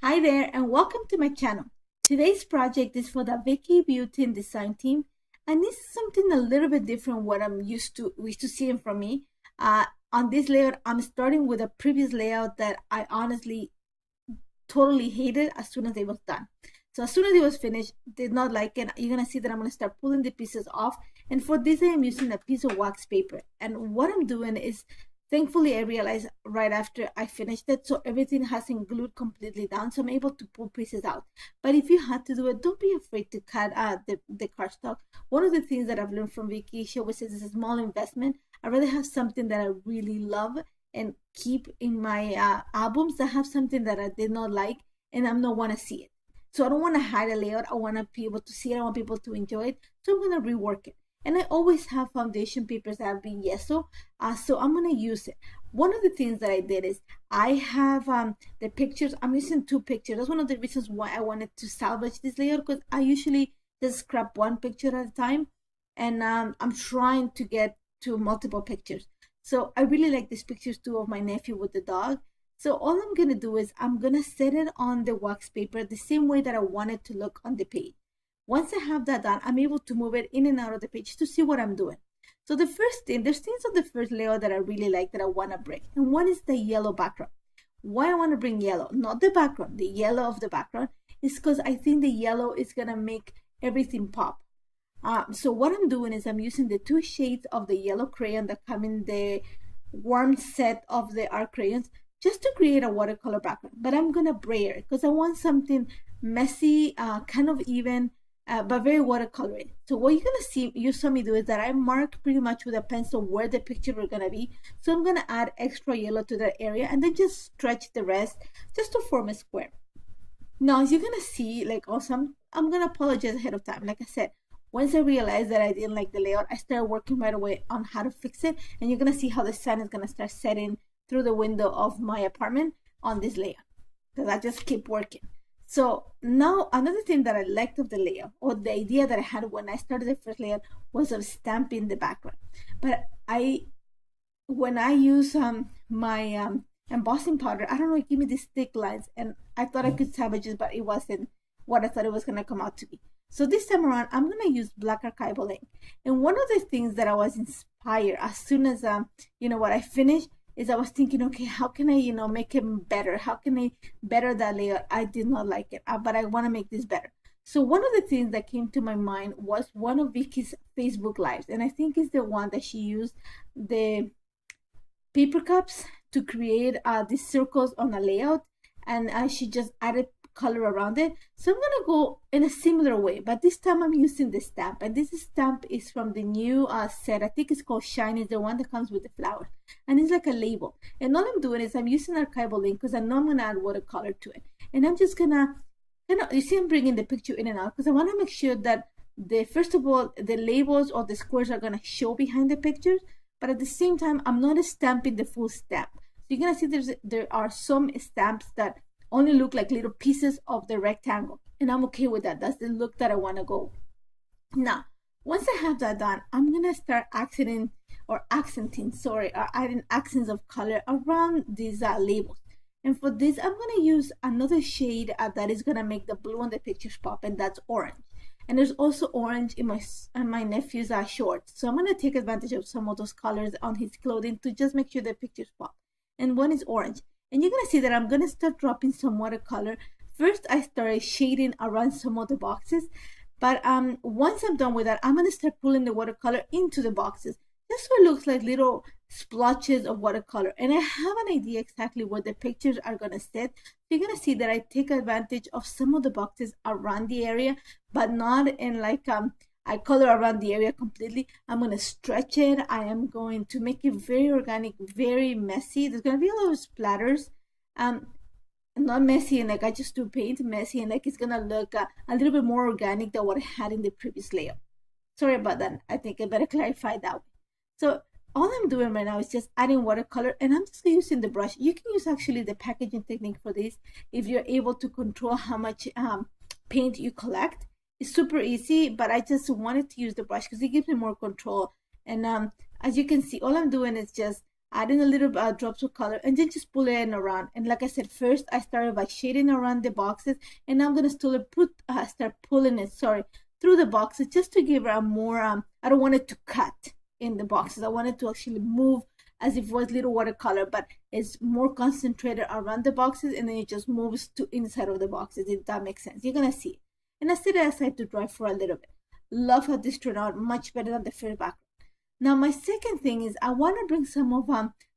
Hi there and welcome to my channel. Today's project is for the VICKI BOUTIN design team, and this is something a little bit different what I'm used to seeing from me. On this layout, I'm starting with a previous layout that I honestly totally hated as soon as it was done. So as soon as it was finished, did not like it. You're gonna see that I'm gonna start pulling the pieces off, and for this I am using a piece of wax paper. And what I'm doing is, thankfully I realized right after I finished it, so everything hasn't glued completely down, so I'm able to pull pieces out. But if you had to do it, don't be afraid to cut the cardstock. One of the things that I've learned from Vicky, she always says it's a small investment. I'd rather have something that I really love and keep in my albums that have something that I did not like and I'm not want to see it. So I don't want to hide a layout. I want to be able to see it. I want people to enjoy it. So I'm going to rework it. And I always have foundation papers that have been yeso, so I'm going to use it. One of the things that I did is I have the pictures. I'm using two pictures. That's one of the reasons why I wanted to salvage this layout, because I usually just scrap one picture at a time, and I'm trying to get to multiple pictures. So I really like these pictures too of my nephew with the dog. So all I'm going to do is I'm going to set it on the wax paper the same way that I want it to look on the page. Once I have that done, I'm able to move it in and out of the page to see what I'm doing. So the first thing, there's things on the first layout that I really like that I want to bring. And one is the yellow background. Why I want to bring yellow, not the background, the yellow of the background, is because I think the yellow is going to make everything pop. So what I'm doing is I'm using the two shades of the yellow crayon that come in the warm set of the art crayons just to create a watercolor background. But I'm going to brayer it because I want something messy, kind of even, but very watercolory. So what you're going to see, you saw me do, is that I marked pretty much with a pencil where the picture were going to be. So I'm going to add extra yellow to that area and then just stretch the rest just to form a square. Now, as you're going to see, like awesome, I'm going to apologize ahead of time. Like I said, once I realized that I didn't like the layout, I started working right away on how to fix it. And you're going to see how the sun is going to start setting through the window of my apartment on this layout, because I just keep working. So now another thing that I liked of the layout, or the idea that I had when I started the first layout, was of stamping the background. But when I use my embossing powder, I don't know, it gave me these thick lines, and I thought I could salvage it, but it wasn't what I thought it was going to come out to be. So this time around, I'm going to use black archival ink. And one of the things that I was inspired as soon as, what I finished, is I was thinking, okay, how can I, make it better? How can I better that layout? I did not like it, but I want to make this better. So one of the things that came to my mind was one of Vicky's Facebook Lives. And I think it's the one that she used the paper cups to create these circles on a layout. And she just added color around it. So I'm gonna go in a similar way, but this time I'm using the stamp, and this stamp is from the new set. I think it's called Shine. It's the one that comes with the flowers, and it's like a label. And all I'm doing is I'm using archival ink because I know I'm gonna add watercolor to it, and I'm just gonna you see I'm bringing the picture in and out because I want to make sure that first of all the labels or the squares are gonna show behind the pictures, but at the same time I'm not stamping the full stamp. So you're gonna see there are some stamps that only look like little pieces of the rectangle, and I'm okay with that. That's the look that I want to go. Now, once I have that done, I'm gonna start adding accents of color around these labels. And for this, I'm gonna use another shade that is gonna make the blue on the pictures pop, and that's orange. And there's also orange in my nephew's shorts, so I'm gonna take advantage of some of those colors on his clothing to just make sure the pictures pop. And one is orange. And you're going to see that I'm going to start dropping some watercolor. First, I started shading around some of the boxes. But once I'm done with that, I'm going to start pulling the watercolor into the boxes. Just so it looks like little splotches of watercolor. And I have an idea exactly where the pictures are going to sit. So you're going to see that I take advantage of some of the boxes around the area, but not in like I color around the area completely. I'm going to stretch it. I am going to make it very organic, very messy. There's going to be a lot of splatters. Not messy and like I just do paint, messy and like it's going to look a little bit more organic than what I had in the previous layout. Sorry about that. I think I better clarify that. So all I'm doing right now is just adding watercolor, and I'm just using the brush. You can use actually the packaging technique for this if you're able to control how much paint you collect. It's super easy, but I just wanted to use the brush because it gives me more control. And as you can see, all I'm doing is just adding a little drops of color, and then just pull it around. And like I said, first I started by shading around the boxes, and now I'm gonna still start pulling it, through the boxes, just to give her a more, I don't want it to cut in the boxes. I want it to actually move as if it was little watercolor, but it's more concentrated around the boxes, and then it just moves to inside of the boxes, if that makes sense. You're gonna see it. And I set it aside to dry for a little bit. Love how this turned out, much better than the first background. Now my second thing is I want to bring some of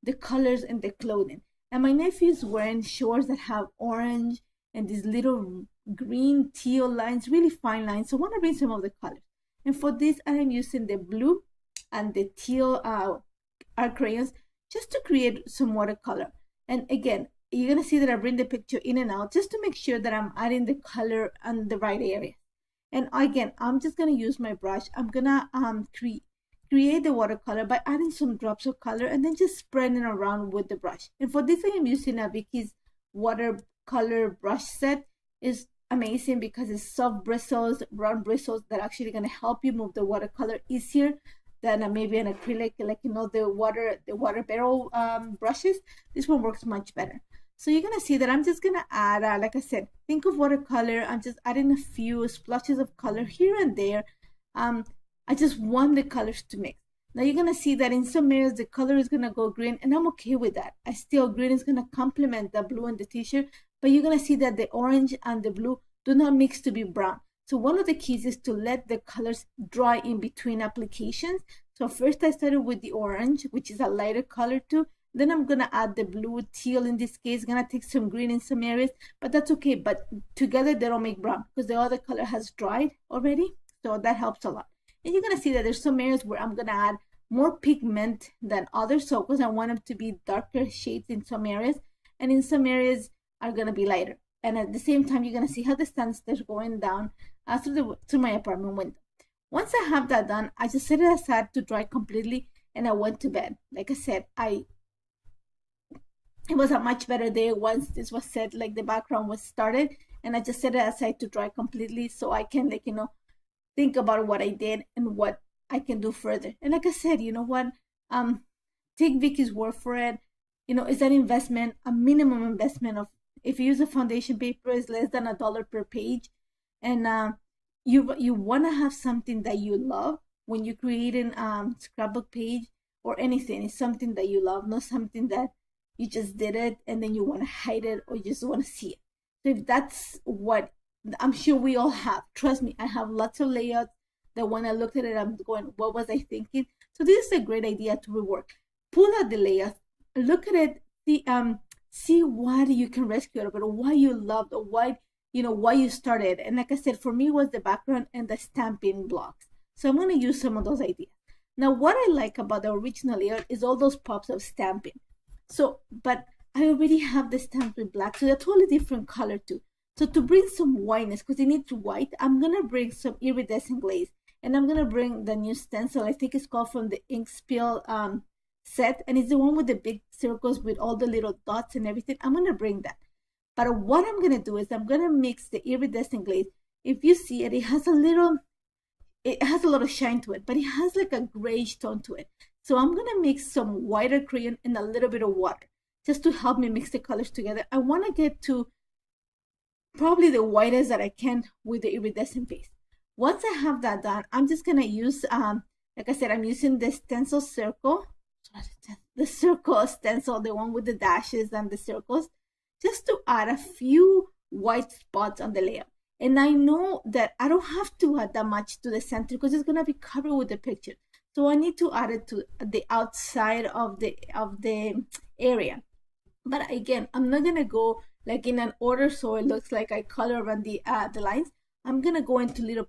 the colors in the clothing. And my nephew is wearing shorts that have orange and these little green teal lines, really fine lines. So I want to bring some of the colors. And for this, I am using the blue and the teal art crayons just to create some watercolor. And again, you're going to see that I bring the picture in and out just to make sure that I'm adding the color on the right area. And again, I'm just going to use my brush. I'm going to create the watercolor by adding some drops of color and then just spreading around with the brush. And for this, I am using a Vicky's watercolor brush set. Is amazing because it's soft bristles, round bristles that are actually going to help you move the watercolor easier than maybe an acrylic, like the water barrel brushes. This one works much better. So you're gonna see that I'm just gonna add, like I said, think of watercolor. I'm just adding a few splotches of color here and there. I just want the colors to mix. Now you're gonna see that in some areas the color is gonna go green, and I'm okay with that. Green is gonna complement the blue in the t-shirt, but you're gonna see that the orange and the blue do not mix to be brown. So one of the keys is to let the colors dry in between applications. So first I started with the orange, which is a lighter color too. Then I'm gonna add the blue, teal in this case, gonna take some green in some areas, but that's okay. But together they don't make brown because the other color has dried already. So that helps a lot. And you're gonna see that there's some areas where I'm gonna add more pigment than others. So because I want them to be darker shades in some areas, and in some areas are gonna be lighter. And at the same time, you're gonna see how the sun starts going down through my apartment window. Once I have that done, I just set it aside to dry completely, and I went to bed. Like I said, it was a much better day once this was set, like the background was started, and I just set it aside to dry completely so I can think about what I did and what I can do further. And like I said, you know what, take Vicky's word for it. It's an investment, a minimum investment of, if you use a foundation paper, is less than $1 per page. And you want to have something that you love when you're creating scrapbook page or anything. It's something that you love, not something that you just did it and then you want to hide it or you just want to see it. So if that's what I'm sure we all have, trust me, I have lots of layouts that when I looked at it, I'm going, what was I thinking? So this is a great idea to rework. Pull out the layouts, look at it, see what you can rescue out of it, or why you loved, or why you started. And like I said, for me, it was the background and the stamping blocks. So I'm going to use some of those ideas. Now, what I like about the original layout is all those pops of stamping. So, but I already have the stamp with black, so they're totally different color too. So to bring some whiteness, because it needs white, I'm going to bring some iridescent glaze. And I'm going to bring the new stencil. I think it's called from the ink spill set. And it's the one with the big circles with all the little dots and everything. I'm going to bring that. But what I'm going to do is I'm going to mix the iridescent glaze. If you see it, it has a lot of shine to it, but it has like a grayish tone to it. So I'm going to mix some whiter crayon and a little bit of water just to help me mix the colors together. I want to get to probably the whitest that I can with the iridescent base. Once I have that done, I'm just going to use, like I said, I'm using the stencil circle, the circle stencil, the one with the dashes and the circles, just to add a few white spots on the layout. And I know that I don't have to add that much to the center because it's going to be covered with the picture. So I need to add it to the outside of the area. But again, I'm not going to go like in an order so it looks like I color around the lines. I'm going to go into little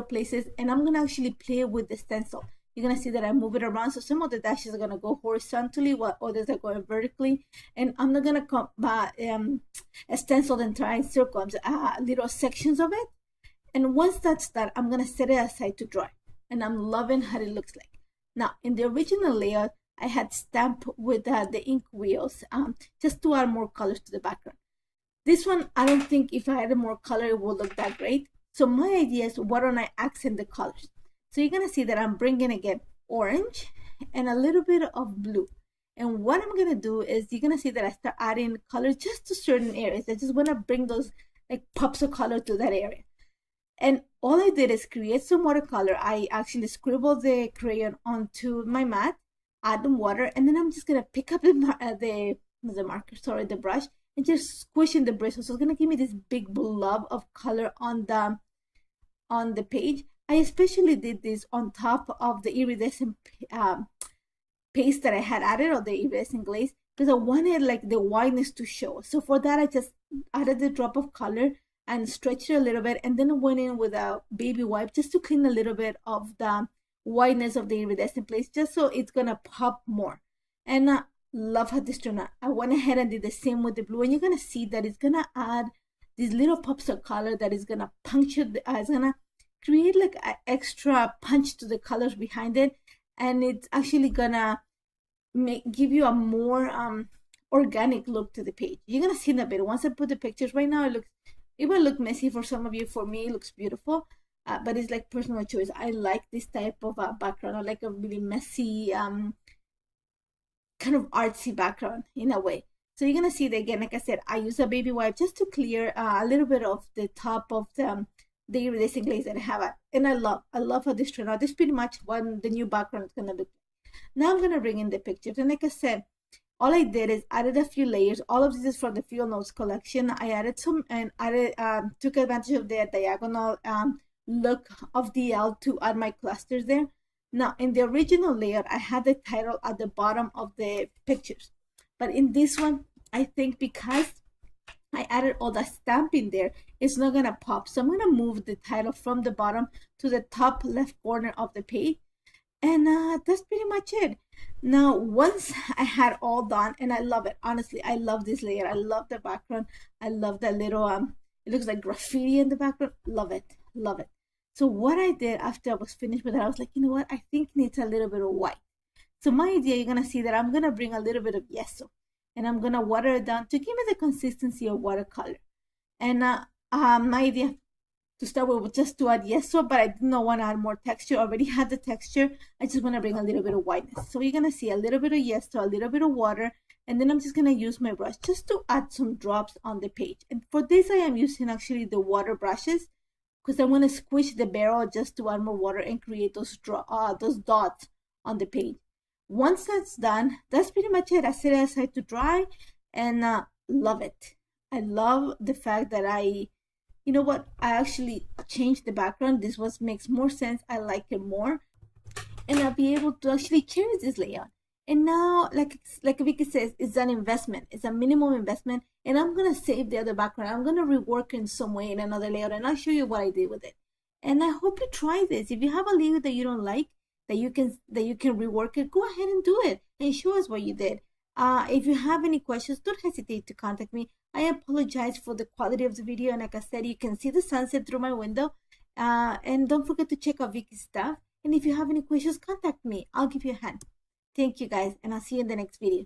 places, and I'm going to actually play with the stencil. You're going to see that I move it around. So some of the dashes are going to go horizontally while others are going vertically. And I'm not going to stencil the entire circle, little sections of it. And once that's done, I'm going to set it aside to dry. And I'm loving how it looks like. Now, in the original layout, I had stamped with the ink wheels just to add more colors to the background. This one, I don't think if I added more color, it will look that great. So my idea is, why don't I accent the colors? So you're going to see that I'm bringing, again, orange and a little bit of blue. And what I'm gonna do is you're gonna see that I start adding color just to certain areas. I just wanna bring those like pops of color to that area. And all I did is create some watercolor. I actually scribbled the crayon onto my mat, add some water, and then I'm just gonna pick up the marker, sorry, the brush, and just squish in the bristles. So it's gonna give me this big blob of color on the page. I especially did this on top of the iridescent paste that I had added, or the iridescent glaze, because I wanted like the whiteness to show. So for that, I just added a drop of color and stretched it a little bit, and then went in with a baby wipe just to clean a little bit of the whiteness of the iridescent place, just so it's gonna pop more. And love how this turned out. I went ahead and did the same with the blue, and you're gonna see that it's gonna add these little pops of color that is gonna puncture it's gonna create like an extra punch to the colors behind it, and it's actually gonna give you a more organic look to the page. You're gonna see in a bit. Once I put the pictures, right now it will look messy for some of you. For me, it looks beautiful, but it's like personal choice. I like this type of background. I like a really messy, kind of artsy background in a way. So you're gonna see that again. Like I said, I use a baby wipe just to clear a little bit of the top of the iridescent glaze that I have. And I love how this turned out. This is pretty much what the new background is gonna look like. Now I'm gonna bring in the pictures, and like I said, all I did is added a few layers. All of this is from the Field Notes collection. I added some and took advantage of the diagonal look of the L to add my clusters there. Now, in the original layer, I had the title at the bottom of the pictures. But in this one, I think because I added all the stamping there, it's not gonna pop. So I'm gonna move the title from the bottom to the top left corner of the page. And that's pretty much it. Now, once I had all done, and I love it, honestly, I love this layer. I love the background. I love that little, it looks like graffiti in the background. Love it, love it. So what I did after I was finished with it, I was like, you know what? I think it needs a little bit of white. So my idea, you're gonna see that I'm gonna bring a little bit of yeso, and I'm gonna water it down to give me the consistency of watercolor. And my idea to start with just to add yeso, but I did not want to add more texture. I already had the texture. I just want to bring a little bit of whiteness. So you're gonna see a little bit of yeso, a little bit of water, and then I'm just gonna use my brush just to add some drops on the page. And for this, I am using actually the water brushes, because I want to squish the barrel just to add more water and create those dots on the page. Once that's done, that's pretty much it. I set it aside to dry, and love it. I love the fact that you know what, I actually changed the background. This makes more sense. I like it more, and I'll be able to actually carry this layout. And now, like Vicky says, it's an investment. It's a minimum investment, and I'm gonna save the other background. I'm gonna rework in some way in another layout, and I'll show you what I did with it. And I hope you try this. If you have a layout that you don't like, that you can rework it, go ahead and do it and show us what you did. If you have any questions, don't hesitate to contact me. I apologize for the quality of the video, and like I said, you can see the sunset through my window. And don't forget to check out Vicky's stuff. And if you have any questions, contact me. I'll give you a hand. Thank you guys, and I'll see you in the next video.